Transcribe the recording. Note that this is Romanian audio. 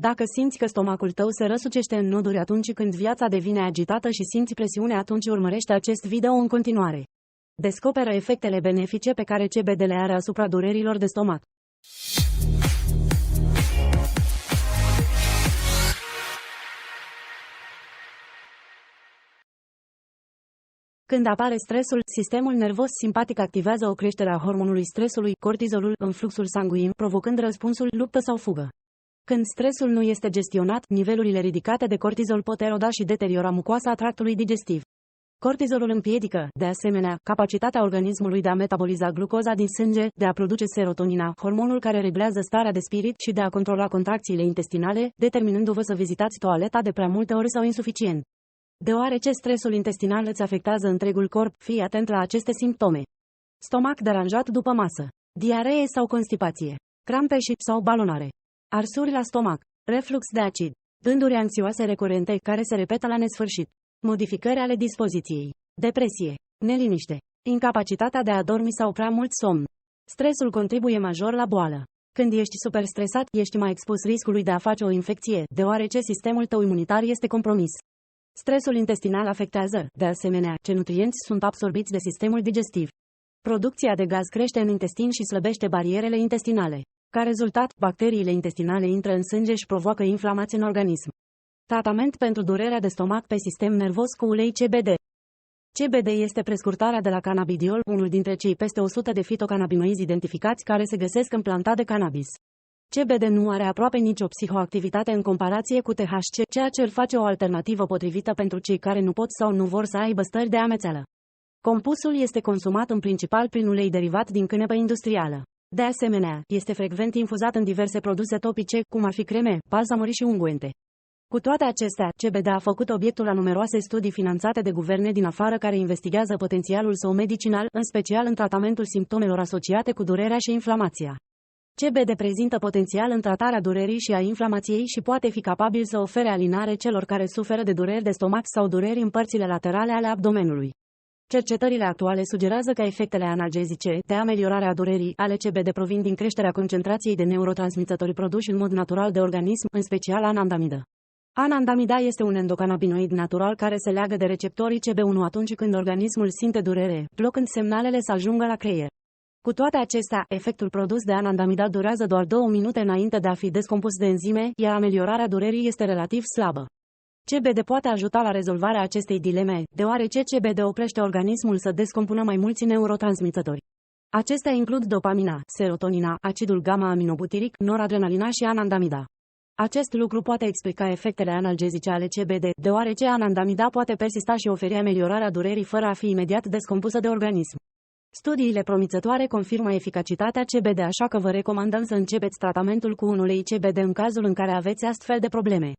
Dacă simți că stomacul tău se răsucește în noduri atunci când viața devine agitată și simți presiune, atunci urmărește acest video în continuare. Descoperă efectele benefice pe care CBD le are asupra durerilor de stomac. Când apare stresul, sistemul nervos simpatic activează o creștere a hormonului stresului, cortizolul, în fluxul sanguin, provocând răspunsul luptă sau fugă. Când stresul nu este gestionat, nivelurile ridicate de cortizol pot eroda și deteriora mucoasa tractului digestiv. Cortizolul împiedică, de asemenea, capacitatea organismului de a metaboliza glucoza din sânge, de a produce serotonina, hormonul care reglează starea de spirit, și de a controla contracțiile intestinale, determinându-vă să vizitați toaleta de prea multe ori sau insuficient. Deoarece stresul intestinal îți afectează întregul corp, fii atent la aceste simptome. Stomac deranjat după masă, diaree sau constipație, crampe sau balonare, arsuri la stomac, reflux de acid, gânduri anxioase recurente care se repetă la nesfârșit, modificări ale dispoziției, depresie, neliniște, incapacitatea de a dormi sau prea mult somn. Stresul contribuie major la boală. Când ești super stresat, ești mai expus riscului de a face o infecție, deoarece sistemul tău imunitar este compromis. Stresul intestinal afectează, de asemenea, ce nutrienți sunt absorbiți de sistemul digestiv. Producția de gaz crește în intestin și slăbește barierele intestinale. Ca rezultat, bacteriile intestinale intră în sânge și provoacă inflamație în organism. Tratament pentru durerea de stomac pe sistem nervos cu ulei CBD. CBD este prescurtarea de la cannabidiol, unul dintre cei peste 100 de fitocannabinoizi identificați care se găsesc în planta de cannabis. CBD nu are aproape nicio psihoactivitate în comparație cu THC, ceea ce îl face o alternativă potrivită pentru cei care nu pot sau nu vor să aibă stări de amețeală. Compusul este consumat în principal prin ulei derivat din cânepă industrială. De asemenea, este frecvent infuzat în diverse produse topice, cum ar fi creme, balsamuri și ungüente. Cu toate acestea, CBD a făcut obiectul a numeroase studii finanțate de guverne din afară care investigează potențialul său medicinal, în special în tratamentul simptomelor asociate cu durerea și inflamația. CBD prezintă potențial în tratarea durerii și a inflamației și poate fi capabil să ofere alinare celor care suferă de dureri de stomac sau dureri în părțile laterale ale abdomenului. Cercetările actuale sugerează că efectele analgezice, de ameliorare a durerii, ale CBD provin din creșterea concentrației de neurotransmițători produși în mod natural de organism, în special anandamidă. Anandamida este un endocannabinoid natural care se leagă de receptorii CB1 atunci când organismul simte durere, blocând semnalele să ajungă la creier. Cu toate acestea, efectul produs de anandamida durează doar 2 minute înainte de a fi descompus de enzime, iar ameliorarea durerii este relativ slabă. CBD poate ajuta la rezolvarea acestei dileme, deoarece CBD oprește organismul să descompună mai mulți neurotransmițători. Acestea includ dopamina, serotonina, acidul gamma-aminobutiric, noradrenalina și anandamida. Acest lucru poate explica efectele analgezice ale CBD, deoarece anandamida poate persista și oferi ameliorarea durerii fără a fi imediat descompusă de organism. Studiile promițătoare confirmă eficacitatea CBD, așa că vă recomandăm să începeți tratamentul cu un ulei CBD în cazul în care aveți astfel de probleme.